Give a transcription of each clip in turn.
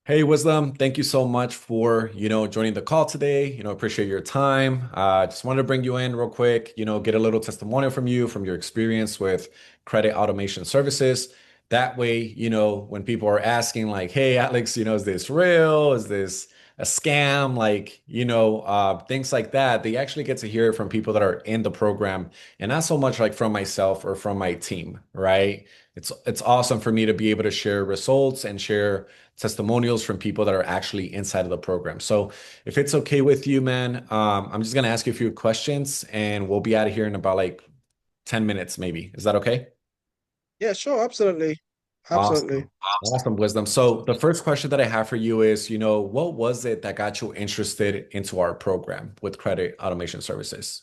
Hey, Wisdom, thank you so much for, joining the call today. Appreciate your time. Just wanted to bring you in real quick, get a little testimonial from you, from your experience with credit automation services. That way, when people are asking like, hey, Alex, is this real? Is this a scam? Like, things like that, they actually get to hear it from people that are in the program and not so much like from myself or from my team, right? It's awesome for me to be able to share results and share testimonials from people that are actually inside of the program. So if it's okay with you, man, I'm just gonna ask you a few questions and we'll be out of here in about like 10 minutes, maybe. Is that okay? Yeah, sure, absolutely. Absolutely. Awesome. Awesome, Wisdom. So the first question that I have for you is, what was it that got you interested into our program with credit automation services?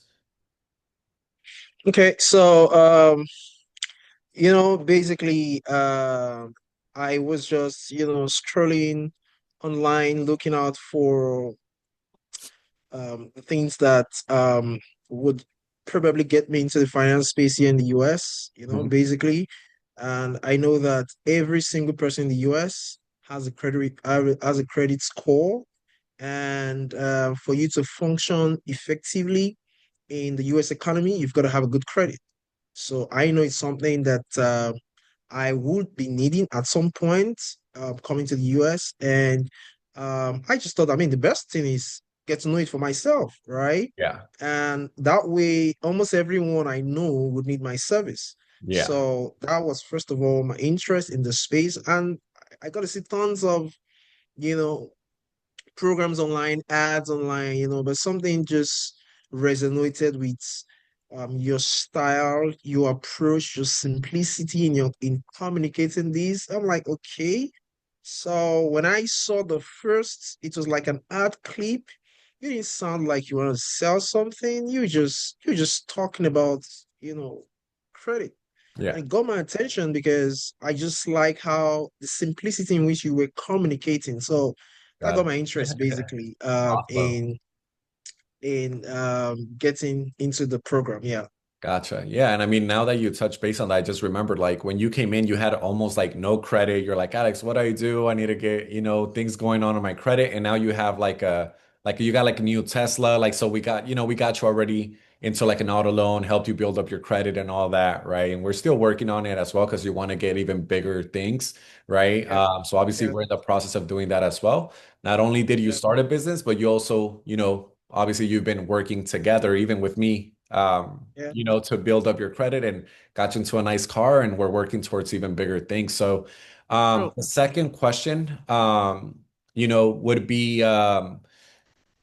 Okay, so basically I was just, scrolling online looking out for things that would probably get me into the finance space here in the US, Mhm. basically. And I know that every single person in the US has a credit score. And for you to function effectively in the US economy, you've got to have a good credit. So I know it's something that I would be needing at some point coming to the US. And I just thought, I mean, the best thing is get to know it for myself, right? Yeah. And that way, almost everyone I know would need my service. Yeah. So that was, first of all, my interest in the space. And I got to see tons of, you know, programs online, ads online, but something just resonated with your style, your approach, your simplicity in communicating these. I'm like, okay. So when I saw the first, it was like an ad clip. You didn't sound like you want to sell something. You're just talking about, credit. Yeah. And it got my attention because I just like how the simplicity in which you were communicating. So that got Got my interest it. basically Awesome. in getting into the program. Yeah. Gotcha. Yeah. And I mean, now that you touch base on that, I just remembered like when you came in, you had almost like no credit. You're like, Alex, what do I do? I need to get, things going on my credit. And now you have like you got like a new Tesla. Like, so we got you already into like an auto loan, helped you build up your credit and all that. Right. And we're still working on it as well because you want to get even bigger things. Right. Yeah. So obviously Yeah. we're in the process of doing that as well. Not only did you Yeah. start a business, but you also, obviously you've been working together, even with me. Yeah. To build up your credit and got you into a nice car and we're working towards even bigger things. So, True. the second question, would be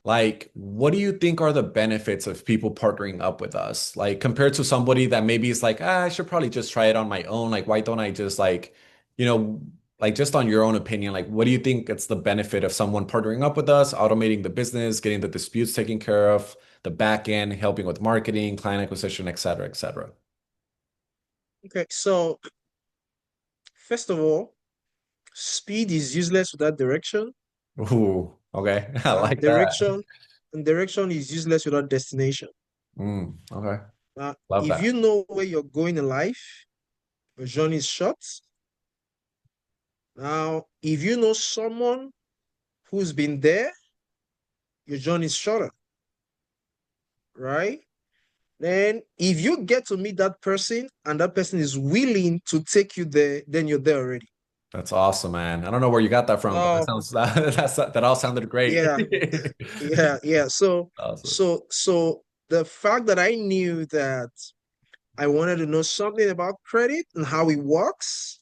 like, what do you think are the benefits of people partnering up with us? Like compared to somebody that maybe is like, I should probably just try it on my own. Like, why don't I just like, you know, like just on your own opinion, like what do you think it's the benefit of someone partnering up with us, automating the business, getting the disputes taken care of, the back end, helping with marketing, client acquisition, et cetera, et cetera? Okay. So first of all, speed is useless without direction, Ooh, okay. I and like that. direction is useless without destination. Okay. Love If that. you know where you're going in life, your journey is short. Now, if you know someone who's been there, your journey is shorter, right? Then, if you get to meet that person and that person is willing to take you there, then you're there already. That's awesome, man. I don't know where you got that from, but that So, sounds that all sounded great. yeah, yeah. So, Awesome. so, so the fact that I knew that I wanted to know something about credit and how it works,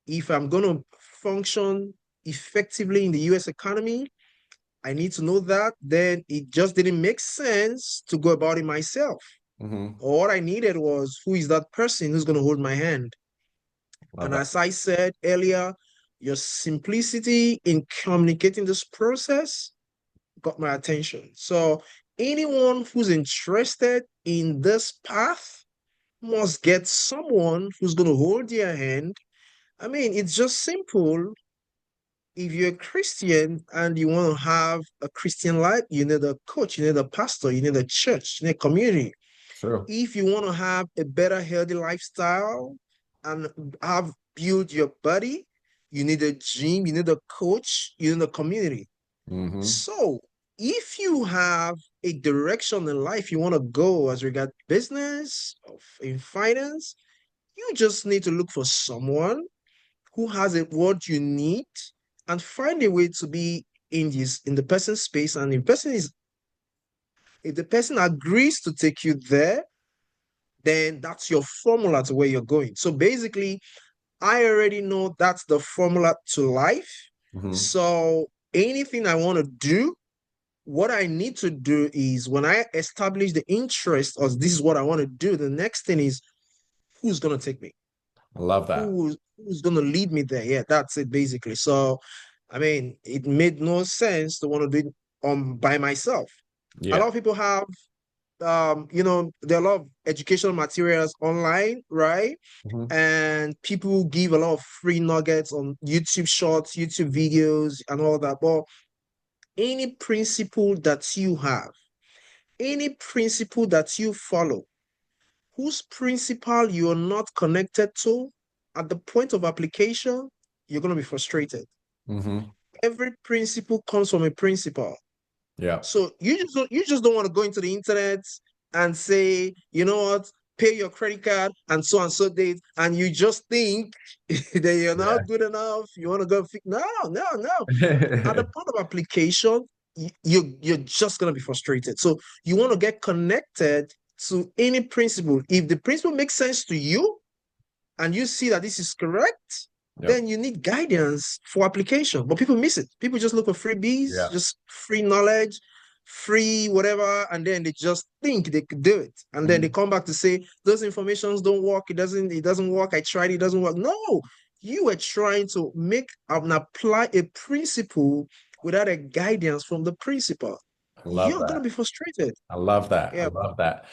if I'm going to function effectively in the US economy, I need to know that. Then it just didn't make sense to go about it myself. Hmm. All I needed was who is that person who's going to hold my hand? Love And that. as I said earlier, your simplicity in communicating this process got my attention. So anyone who's interested in this path must get someone who's going to hold their hand. I mean, it's just simple. If you're a Christian and you want to have a Christian life, you need a coach, you need a pastor, you need a church, you need a community. True. If you want to have a better, healthy lifestyle and have build your body, you need a gym, you need a coach, you need a community. Mm-hmm. So if you have a direction in life you want to go as regard business or in finance, you just need to look for someone who has what you need and find a way to be in the person's space. And if the person agrees to take you there, then that's your formula to where you're going. So basically, I already know that's the formula to life. Mm-hmm. So anything I want to do, what I need to do is when I establish the interest of this is what I want to do, the next thing is who's gonna take me? I love that. Who's gonna lead me there? Yeah, that's it basically. So I mean, it made no sense to want to do it by myself. A lot Yeah. of people have there are a lot of educational materials online, right? Mm-hmm. And people give a lot of free nuggets on YouTube shorts, YouTube videos, and all that. But any principle that you have, any principle that you follow, whose principle you're not connected to, at the point of application, you're going to be frustrated. Mm-hmm. Every principle comes from a principle. Yeah. So you just don't want to go into the internet and say, you know what, pay your credit card and so date, and you just think that you're Yeah. not good enough. You want to go no, no, no. At the point of application, you're just gonna be frustrated. So you want to get connected to any principle. If the principle makes sense to you and you see that this is correct, Yep. then you need guidance for application. But people miss it. People just look for freebies, Yeah. just free knowledge, free whatever, and then they just think they could do it. And then they Mhm. come back to say those informations don't work. It doesn't work. I tried, it doesn't work. No, you were trying to make and apply a principle without a guidance from the principal. I love You're gonna that. be frustrated. I love that. I Yeah. love that.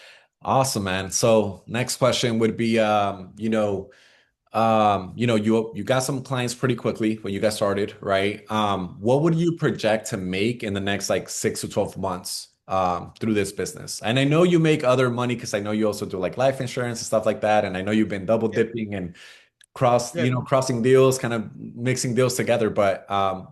Awesome, man. So next question would be, you got some clients pretty quickly when you got started, right? What would you project to make in the next like 6 to 12 months through this business? And I know you make other money because I know you also do like life insurance and stuff like that. And I know you've been double Yeah. dipping and Yeah. crossing deals, kind of mixing deals together. But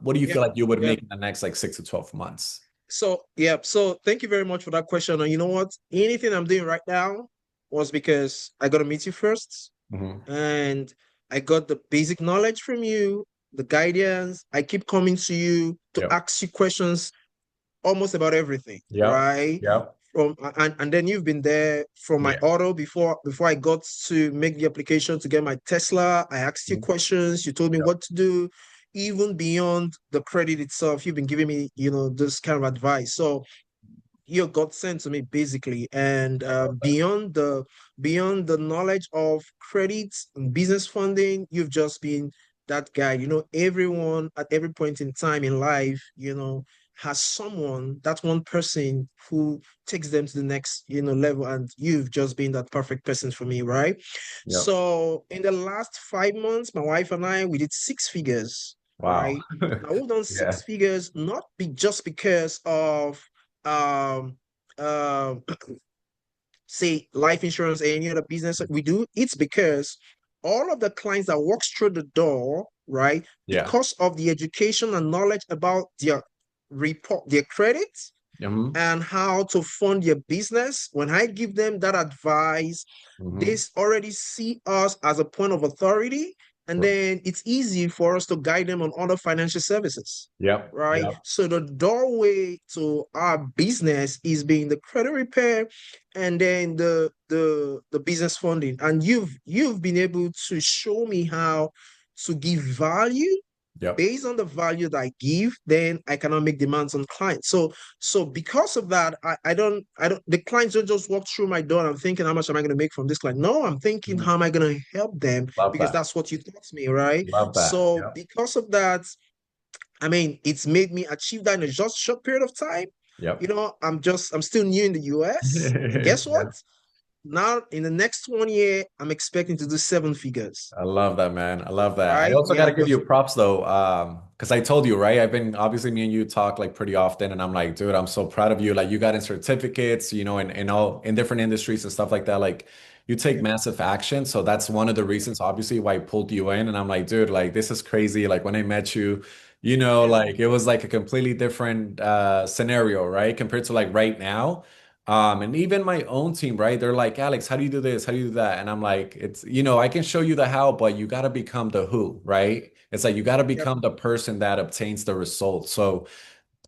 what do you Yeah. feel like you would Yeah. make in the next like 6 to 12 months? So, yeah, so thank you very much for that question. And you know what? Anything I'm doing right now was because I got to meet you first Hmm. and I got the basic knowledge from you, the guidance. I keep coming to you to Yep. ask you questions almost about everything, Yep. right? Yep. And then you've been there from my Yeah. auto before I got to make the application to get my Tesla. I asked you Mhm. questions, you told me Yep. what to do. Even beyond the credit itself, you've been giving me, this kind of advice. So you're God sent to me basically. And beyond the knowledge of credit and business funding, you've just been that guy. Everyone at every point in time in life, has someone, that one person who takes them to the next, level. And you've just been that perfect person for me, right? Yep. So in the last 5 months, my wife and I, we did 6 figures, Wow. right? Now we've done Yeah. 6 figures, not just because of um um say life insurance or any other business that we do. It's because all of the clients that walks through the door, right, Yeah. because of the education and knowledge about their credits Hmm. and how to fund your business, when I give them that advice, they Hmm. already see us as a point of authority. And then it's easy for us to guide them on other financial services, Yep. right? Yep. So the doorway to our business is being the credit repair and then the business funding. And you've been able to show me how to give value Yep. based on the value that I give, then I cannot make demands on clients. So because of that, I don't the clients don't just walk through my door and I'm thinking how much am I going to make from this client? No, I'm thinking Mhm. how am I going to help them Love because that. that's what you taught me, right? Love that. So Yep. because of that, I mean, it's made me achieve that in a just short period of time. Yep. I'm still new in the US. And guess what? Yep. Now in the next 1 year, I'm expecting to do 7 figures. I love that, man. I love that. I Right? also got Yeah, to give you props though, because I told you, right? I've been obviously me and you talk like pretty often, and I'm like, dude, I'm so proud of you. Like you got in certificates, in all in different industries and stuff like that. Like you take Yeah. massive action. So that's one of the Yeah. reasons, obviously, why I pulled you in. And I'm like, dude, like this is crazy. Like when I met you, Yeah. like it was like a completely different scenario, right? Compared to like right now. And even my own team, right? They're like, Alex, how do you do this? How do you do that? And I'm like, it's, I can show you the how, but you got to become the who, right? It's like you got to Yep. become the person that obtains the result. So,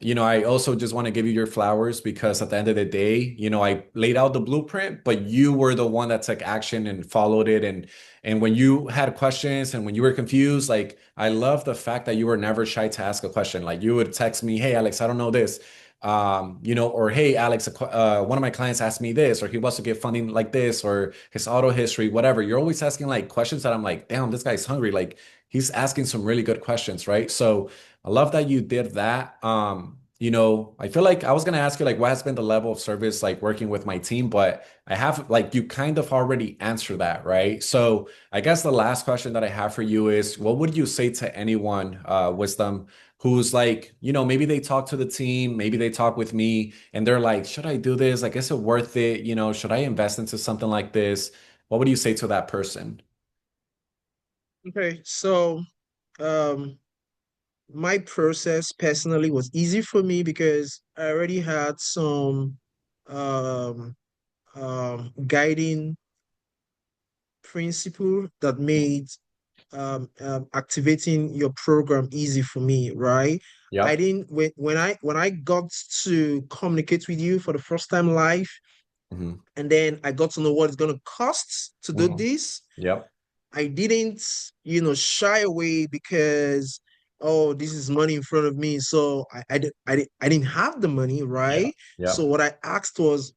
I also just want to give you your flowers because at the end of the day, I laid out the blueprint, but you were the one that took action and followed it. And when you had questions and when you were confused, like I love the fact that you were never shy to ask a question. Like you would text me, "Hey Alex, I don't know this." Or "Hey Alex, one of my clients asked me this, or he wants to get funding like this, or his auto history, whatever." You're always asking like questions that I'm like, damn, this guy's hungry. Like he's asking some really good questions, right? So I love that you did that. I feel like I was gonna ask you like what has been the level of service like working with my team, but I have like you kind of already answered that, right? So I guess the last question that I have for you is what would you say to anyone, Wisdom, who's like, maybe they talk to the team, maybe they talk with me, and they're like, should I do this? Like, is it worth it? Should I invest into something like this? What would you say to that person? Okay. So, um, my process personally was easy for me because I already had some um, guiding principle that made activating your program easy for me, right? I Yep. didn't when I got to communicate with you for the first time live, Hmm. and then I got to know what it's gonna cost to do Hmm. this. Yep. I didn't, shy away because, oh, this is money in front of me. So I didn't have the money, Yep. right? So Yep. what I asked was,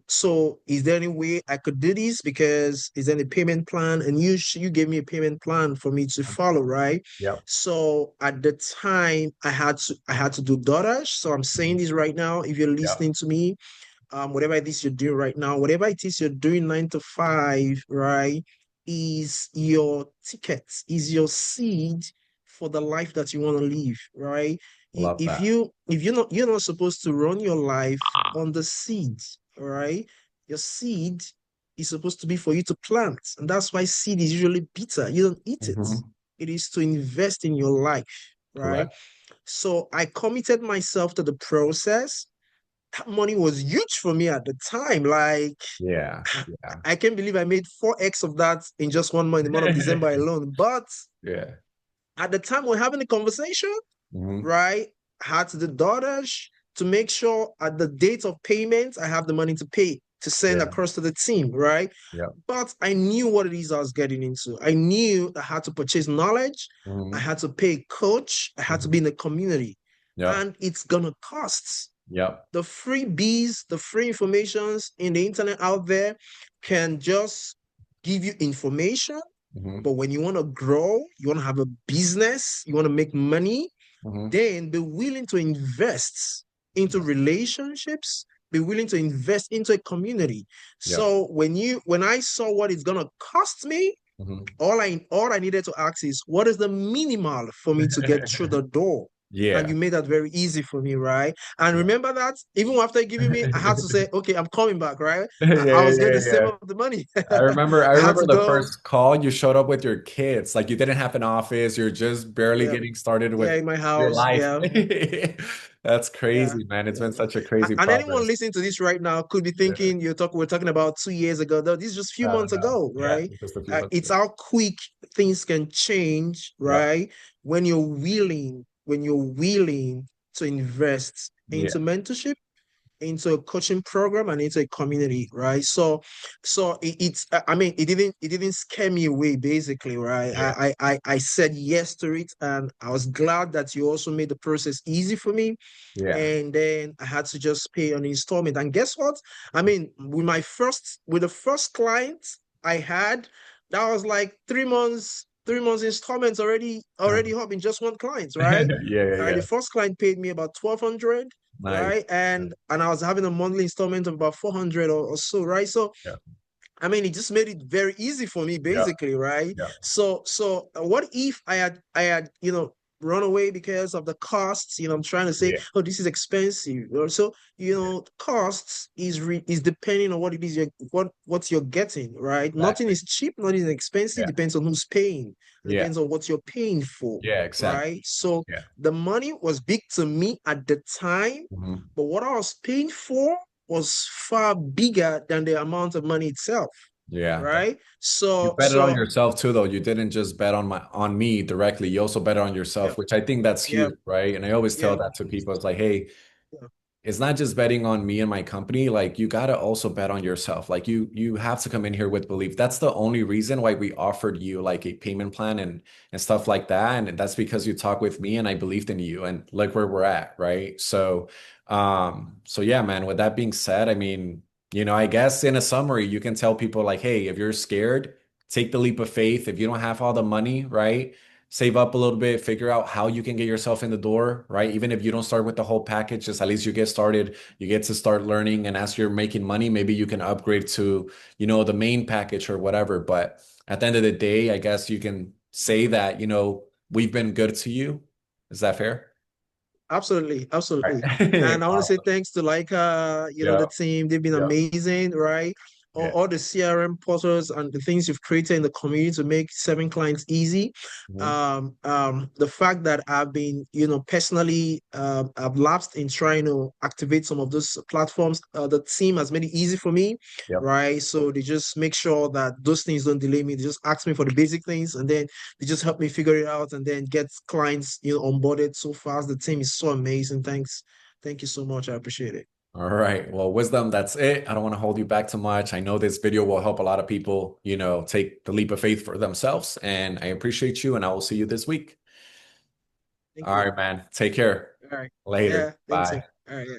so is there any way I could do this? Because is there any payment plan? And you gave me a payment plan for me to follow, right? Yep. So at the time I had to do DoorDash. So I'm saying this right now. If you're Yep. listening to me, whatever it is you're doing right now, whatever it is you're doing 9 to 5, right, is your ticket, is your seed for the life that you want to live, right? Love If that. you're not supposed to run your life on the seed, all right? Your seed is supposed to be for you to plant, and that's why seed is usually bitter. You don't eat it. Hmm. It is to invest in your life, right? Correct. So I committed myself to the process. That money was huge for me at the time. Like, Yeah. Yeah. I can't believe I made 4x of that in just 1 month, in the month of December alone. But Yeah. at the time we're having a conversation, Hmm. right? I had to do DoorDash to make sure at the date of payment, I have the money to pay to send Yeah. across to the team, right? Yeah. But I knew what it is I was getting into. I knew I had to purchase knowledge. I Hmm. had to pay a coach. I had to be Hmm. in the community. Yep. And it's gonna cost. Yep. The freebies, the free informations in the internet out there can just give you information. Hmm. But when you want to grow, you want to have a business, you want to make money, Hmm. then be willing to invest into relationships, be willing to invest into a community. Yep. So when I saw what it's gonna cost me, Hmm. all I needed to ask is what is the minimal for me to get through the door? And Yeah. you made that very easy for me, right? And Yeah. remember that even after giving me, I had to say, okay, I'm coming back, right? Yeah. I was getting Yeah. the same Yeah. of the money. I I had remember to the go, first call you showed up with your kids. Like you didn't have an office. You're just barely yeah, getting started yeah, with in my your house, life. yeah, That's yeah. crazy, man. It's Yeah. been such a crazy And anyone progress. listening to this right now could be Yeah. thinking we're talking about 2 years ago. No, this is just a few No, months no. ago, Yeah. right? Just a few months It's ago. how quick things can change, Yep. right? When you're willing to invest into Yeah. mentorship, into a coaching program, and into a community, right? So it's I mean it didn't scare me away, basically, right? Yeah. I said yes to it, and I was glad that you also made the process easy for me. Yeah. And then I had to just pay an installment. And guess what? I mean, with the first client I had, that was like 3 months installments already up in just one client, right? Yeah. Yeah. The Yeah. first client paid me about 1,200, Nice. right? And I was having a monthly installment of about 400 or so, right? So Yeah. I mean, it just made it very easy for me, Yeah. basically, right? Yeah. So what if I had run away because of the costs. I'm trying to say, Yeah. oh, this is expensive. Or so, costs is depending on what it is what you're getting, right? Nothing Exactly. is cheap, nothing is expensive, Yeah. depends on who's paying, Yeah. depends on what you're paying for, Yeah. Exactly. right? So Yeah. the money was big to me at the time, Mhm. but what I was paying for was far bigger than the amount of money itself, Yeah. right? You So, bet it on so yourself too, though. You didn't just bet on me directly. You also bet on yeah, yourself, which I think that's yeah, huge, right? And I always tell yeah, that to people. It's like, hey, yeah, it's not just betting on me and my company. Like you gotta also bet on yourself. Like you have to come in here with belief. That's the only reason why we offered you like a payment plan and stuff like that. And that's because you talked with me and I believed in you and like where we're at, right? So yeah, man, with that being said, I mean, I guess in a summary, you can tell people like, hey, if you're scared, take the leap of faith. If you don't have all the money, right? Save up a little bit, figure out how you can get yourself in the door, right? Even if you don't start with the whole package, just at least you get started, you get to start learning. And as you're making money, maybe you can upgrade to, the main package or whatever. But at the end of the day, I guess you can say that, we've been good to you. Is that fair? absolutely, absolutely. Right. And I want to say Awesome. thanks to Yeah. the team. They've been Yeah. amazing, right? Yeah. All the CRM portals and the things you've created in the community to make serving clients easy. Mhm. The fact that I've been, personally, I've lapsed in trying to activate some of those platforms. The team has made it easy for me, Yep. right? So they just make sure that those things don't delay me. They just ask me for the basic things, and then they just help me figure it out and then get clients, onboarded so fast. The team is so amazing. Thanks. Thank you so much. I appreciate it. All right. Well, wisdom, that's it. I don't want to hold you back too much. I know this video will help a lot of people, take the leap of faith for themselves. And I appreciate you, and I will see you this week. Thank All you. right, man. Take care. All right. Later. Yeah, thanks. Bye. All right. Yeah.